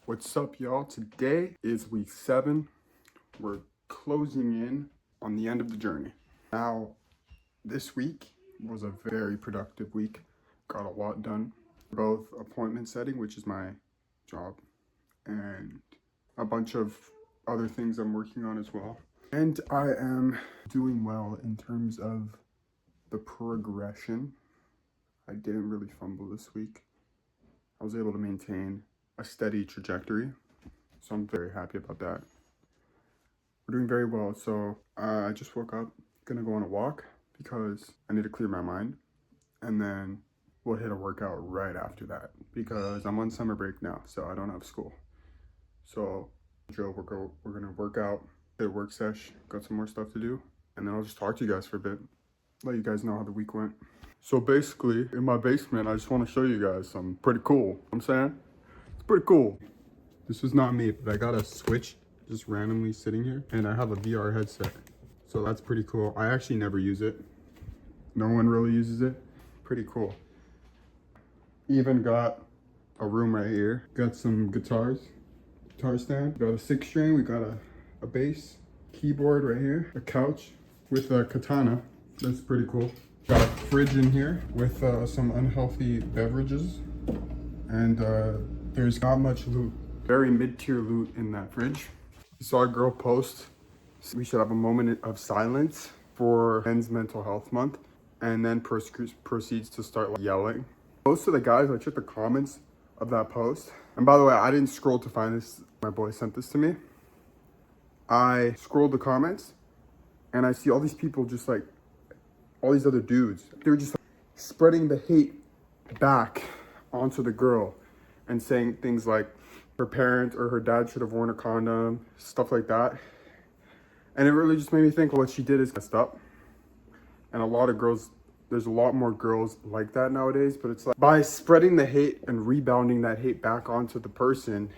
What's up, y'all? Today is week 7. We're closing in on the end of the journey. Now, this week was a very productive week. Got a lot done. Both appointment setting, which is my job, and a bunch of other things I'm working on as well. And I am doing well in terms of the progression. I didn't really fumble this week. I was able to maintain a steady trajectory, so I'm very happy about that. We're doing very well. So I just woke up, gonna go on a walk because I need to clear my mind, and then we'll hit a workout right after that because I'm on summer break now, so I don't have school. So Joe, we're gonna work out, hit a work sesh, got some more stuff to do, and then I'll just talk to you guys for a bit, let you guys know how the week went. So basically, in my basement, I just want to show you guys something pretty cool. I'm saying it's pretty cool. This is not me, but I got a Switch just randomly sitting here, and I have a VR headset, so that's pretty cool. I actually never use it. No one really uses it. Pretty cool. Even got a room right here. Got some guitar stand. Got a 6-string. We got a bass, keyboard right here, a couch with a katana. That's pretty cool. Got a fridge in here with some unhealthy beverages, and there's not much loot. Very mid-tier loot in that fridge. I saw a girl post, we should have a moment of silence for Men's Mental Health Month, and then proceeds to start yelling. Most of the guys, I checked the comments of that post. And by the way, I didn't scroll to find this. My boy sent this to me. I scrolled the comments, and I see all these people just like, all these other dudes. They were just like, spreading the hate back onto the girl and saying things like her parent or her dad should have worn a condom, stuff like that. And it really just made me think what she did is messed up. And a lot of girls, there's a lot more girls like that nowadays, but it's like by spreading the hate and rebounding that hate back onto the person,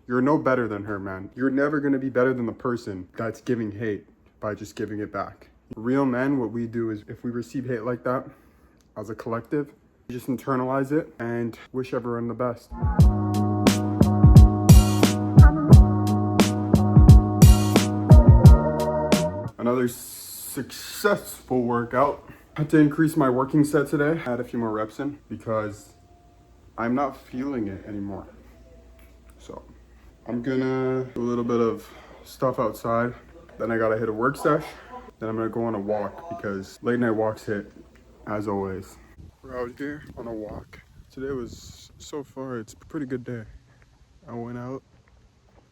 you're no better than her, man. You're never gonna be better than the person that's giving hate by just giving it back. Real men, what we do is if we receive hate like that as a collective, we just internalize it and wish everyone the best. Another successful workout. I had to increase my working set today. I had a few more reps in because I'm not feeling it anymore. So I'm gonna do a little bit of stuff outside. Then I gotta hit a work sesh. Then I'm gonna go on a walk because late night walks hit, as always. We're out here on a walk. Today was, so far, it's a pretty good day. I went out,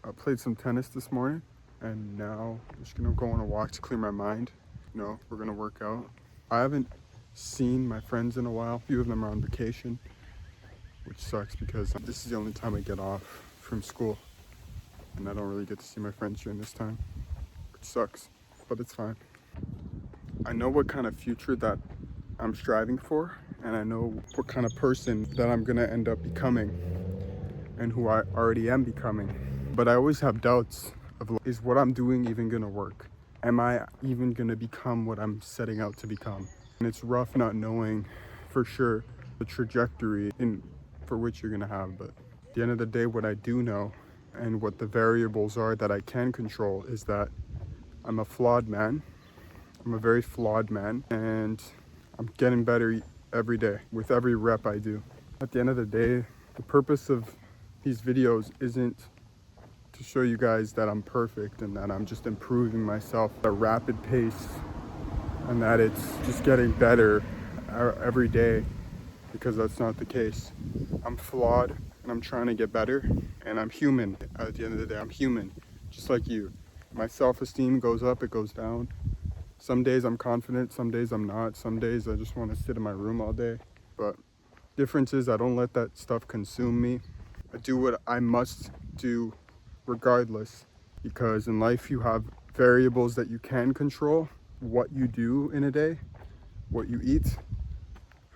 I played some tennis this morning, and now I'm just gonna go on a walk to clear my mind. We're gonna work out. I haven't seen my friends in a while. A few of them are on vacation, which sucks because this is the only time I get off from school, and I don't really get to see my friends during this time, which sucks, but it's fine. I know what kind of future that I'm striving for, and I know what kind of person that I'm gonna end up becoming and who I already am becoming. But I always have doubts of, is what I'm doing even gonna work? Am I even gonna become what I'm setting out to become? And it's rough not knowing for sure the trajectory for which you're gonna have. But at the end of the day, what I do know and what the variables are that I can control is that I'm a flawed man. I'm a very flawed man, and I'm getting better every day with every rep I do. At the end of the day, the purpose of these videos isn't to show you guys that I'm perfect and that I'm just improving myself at a rapid pace and that it's just getting better every day, because that's not the case. I'm flawed and I'm trying to get better, and I'm human. At the end of the day, I'm human, just like you. My self-esteem goes up, it goes down. Some days I'm confident, some days I'm not. Some days I just want to sit in my room all day. But difference is I don't let that stuff consume me. I do what I must do regardless, because in life you have variables that you can control. What you do in a day, what you eat,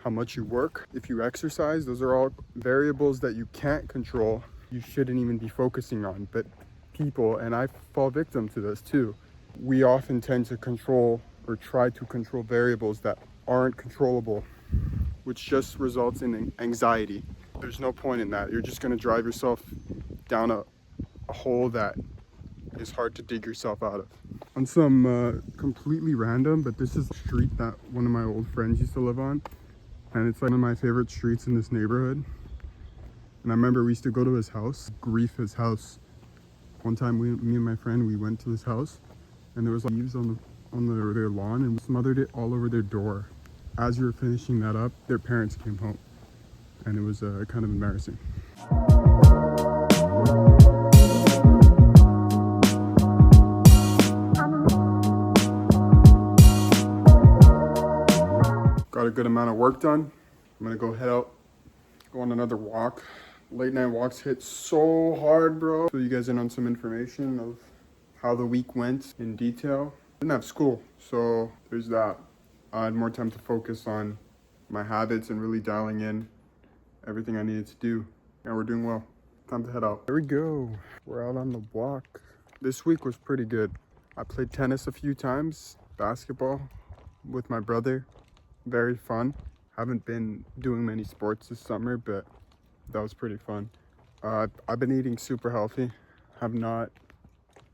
how much you work, if you exercise, those are all variables that you can't control. You shouldn't even be focusing on. But people, and I fall victim to this too, we often tend to control or try to control variables that aren't controllable, which just results in anxiety. There's no point in that. You're just gonna drive yourself down a hole that is hard to dig yourself out of. On some completely random, but this is a street that one of my old friends used to live on, and it's like one of my favorite streets in this neighborhood. And I remember we used to go to his house, grief his house. One time me and my friend, we went to his house, and there was like leaves on their lawn, and we smothered it all over their door. As we were finishing that up, their parents came home, and it was kind of embarrassing. Got a good amount of work done. I'm gonna go head out, go on another walk. Late night walks hit so hard, bro. So you guys in on some information of how the week went in detail. Didn't have school, so there's that. I had more time to focus on my habits and really dialing in everything I needed to do. And we're doing well. Time to head out. There we go. We're out on the walk. This week was pretty good. I played tennis a few times, basketball with my brother. Very fun. Haven't been doing many sports this summer, but that was pretty fun. I've been eating super healthy. Have not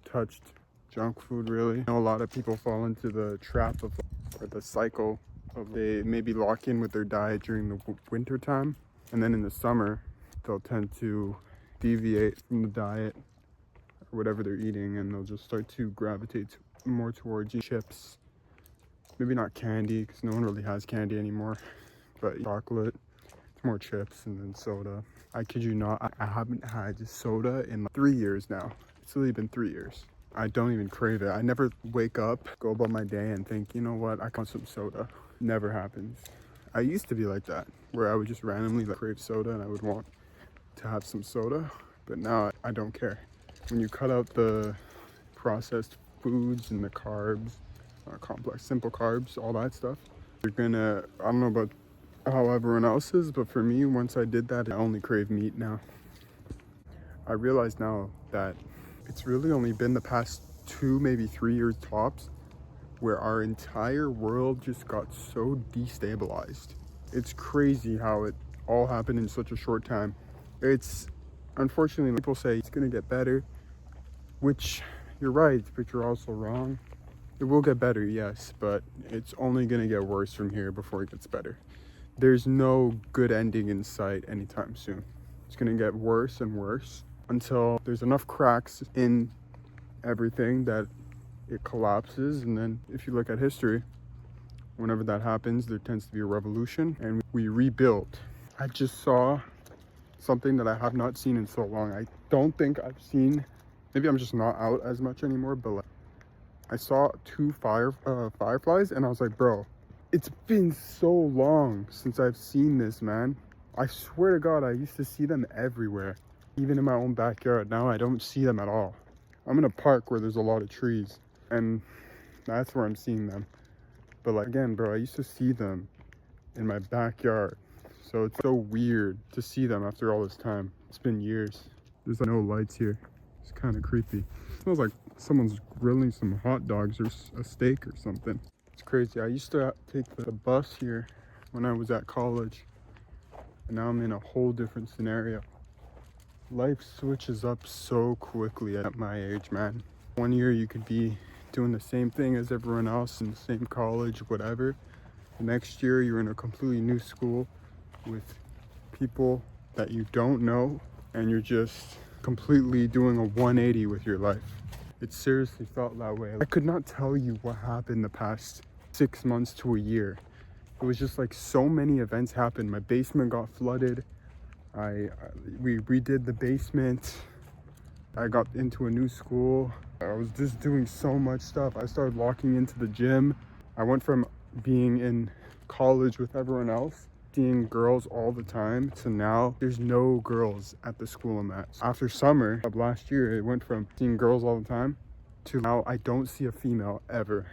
touched junk food really. I know a lot of people fall into the trap of, or the cycle of, they maybe lock in with their diet during the winter time, and then in the summer they'll tend to deviate from the diet or whatever they're eating, and they'll just start to gravitate more towards chips. Maybe not candy, because no one really has candy anymore, but chocolate. It's more chips, and then soda. I kid you not, I haven't had soda in like 3 years now. It's really been 3 years. I don't even crave it. I never wake up, go about my day and think, you know what, I want some soda. Never happens. I used to be like that, where I would just randomly crave soda and I would want to have some soda, but now I don't care. When you cut out the processed foods and the carbs, complex, simple carbs, all that stuff, you're gonna, I don't know about how everyone else is, but for me, once I did that, I only crave meat now. I realize now that it's really only been the past 2, maybe 3 years tops, where our entire world just got so destabilized. It's crazy how it all happened in such a short time. It's, unfortunately, people say it's gonna get better, which you're right, but you're also wrong. It will get better, yes, but it's only gonna get worse from here before it gets better. There's no good ending in sight anytime soon. It's gonna get worse and worse until there's enough cracks in everything that it collapses. And then if you look at history, whenever that happens, there tends to be a revolution and we rebuild. I just saw something that I have not seen in so long. I don't think I've seen, maybe I'm just not out as much anymore, but like, I saw 2 fireflies, and I was like, bro, it's been so long since I've seen this, man. I swear to God, I used to see them everywhere, even in my own backyard. Now I don't see them at all. I'm in a park where there's a lot of trees, and that's where I'm seeing them. But like, again, bro, I used to see them in my backyard. So it's so weird to see them after all this time. It's been years. There's like no lights here. It's kind of creepy. It smells like someone's grilling some hot dogs or a steak or something. It's crazy. I used to take the bus here when I was at college, and now I'm in a whole different scenario. Life switches up so quickly at my age, man. 1 year you could be doing the same thing as everyone else in the same college, whatever. The next year you're in a completely new school with people that you don't know, and you're just completely doing a 180 with your life. It seriously felt that way. I could not tell you what happened the past 6 months to a year. It was just like so many events happened. My basement got flooded. We redid the basement. I got into a new school. I was just doing so much stuff. I started walking into the gym. I went from being in college with everyone else, seeing girls all the time, to now there's no girls at the school I'm at. After summer of last year, it went from seeing girls all the time to now I don't see a female ever.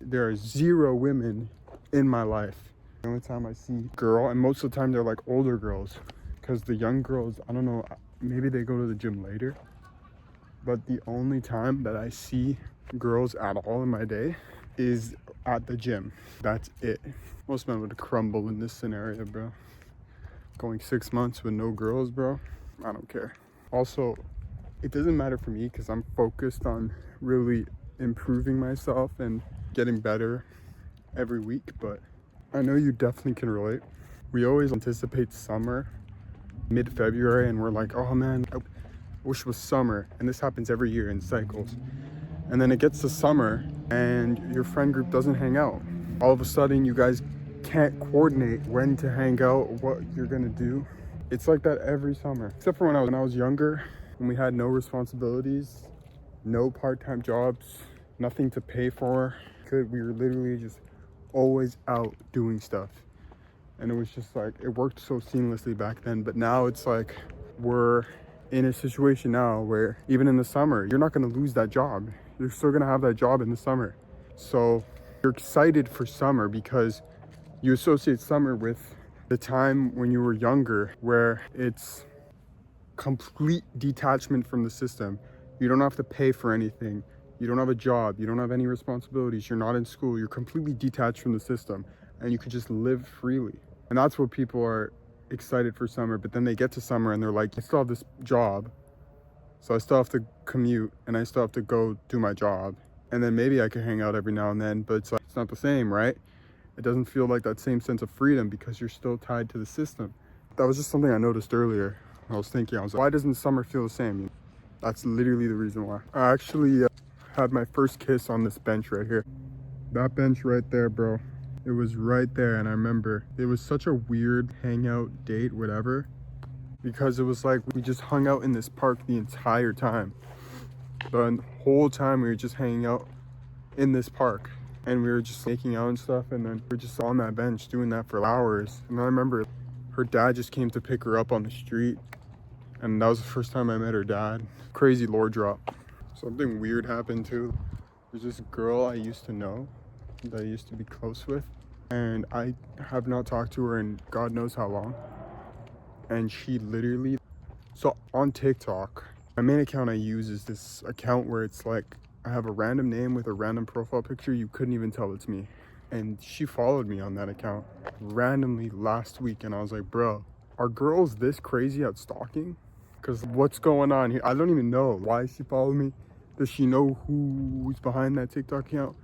There are 0 women in my life. The only time I see a girl, and most of the time they're like older girls, because the young girls, I don't know, maybe they go to the gym later, but the only time that I see girls at all in my day is at the gym. That's it. Most men would crumble in this scenario, bro. Going 6 months with no girls, bro, I don't care. Also, it doesn't matter for me because I'm focused on really improving myself and getting better every week, but I know you definitely can relate. We always anticipate summer mid-February and we're like, oh man, I wish it was summer. And this happens every year in cycles. And then it gets to summer and your friend group doesn't hang out. All of a sudden you guys can't coordinate when to hang out, what you're gonna do. It's like that every summer, except for when I was younger, when we had no responsibilities, no part-time jobs, nothing to pay for. We were literally just always out doing stuff. And it was just like, it worked so seamlessly back then. But now it's like, we're in a situation now where even in the summer, you're not gonna lose that job. You're still gonna have that job in the summer. So you're excited for summer because you associate summer with the time when you were younger, where it's complete detachment from the system. You don't have to pay for anything. You don't have a job. You don't have any responsibilities. You're not in school. You're completely detached from the system and you can just live freely. And that's what people are excited for summer. But then they get to summer and they're like, I still have this job. So I still have to commute and I still have to go do my job. And then maybe I can hang out every now and then, but it's like, it's not the same, right? It doesn't feel like that same sense of freedom because you're still tied to the system. That was just something I noticed earlier. I was thinking, I was like, why doesn't summer feel the same? That's literally the reason why. I actually had my first kiss on this bench right here. That bench right there, bro. It was right there, and I remember it was such a weird hangout date, whatever, because it was like we just hung out in this park the entire time. The whole time we were just hanging out in this park and we were just making out and stuff, and then we were just on that bench doing that for hours. And I remember her dad just came to pick her up on the street, and that was the first time I met her dad. Crazy lore drop. Something weird happened too. There's this girl I used to know that I used to be close with, and I have not talked to her in God knows how long. And she literally, so on TikTok, my main account I use is this account where it's like I have a random name with a random profile picture. You couldn't even tell it's me. And she followed me on that account randomly last week, and I was like, bro, are girls this crazy at stalking? Because what's going on here? I don't even know why she followed me. Does she know who's behind that TikTok account?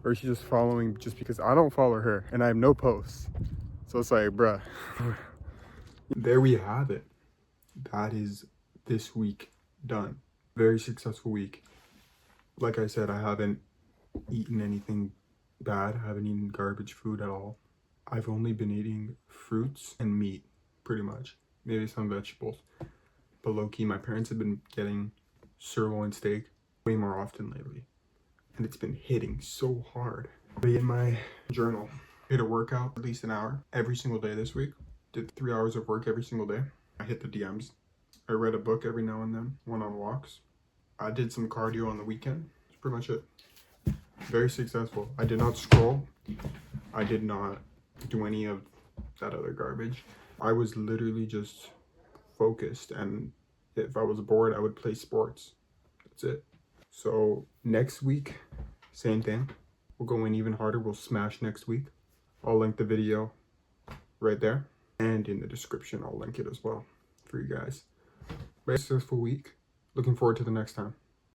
Or is she just following just because I don't follow her and I have no posts? So it's like, bruh. There we have it. That is this week done. Very successful week. Like I said, I haven't eaten anything bad. I haven't eaten garbage food at all. I've only been eating fruits and meat, pretty much. Maybe some vegetables. But low-key, my parents have been getting sirloin steak way more often lately. And it's been hitting so hard. But in my journal, I hit a workout at least an hour every single day this week. Did 3 hours of work every single day. I hit the DMs. I read a book every now and then, went on walks. I did some cardio on the weekend. That's pretty much it. Very successful. I did not scroll. I did not do any of that other garbage. I was literally just focused, and if I was bored, I would play sports. That's it. So next week, same thing. We'll go in even harder. We'll smash next week. I'll link the video right there, and in the description I'll link it as well for you guys. Very successful week. Looking forward to the next time.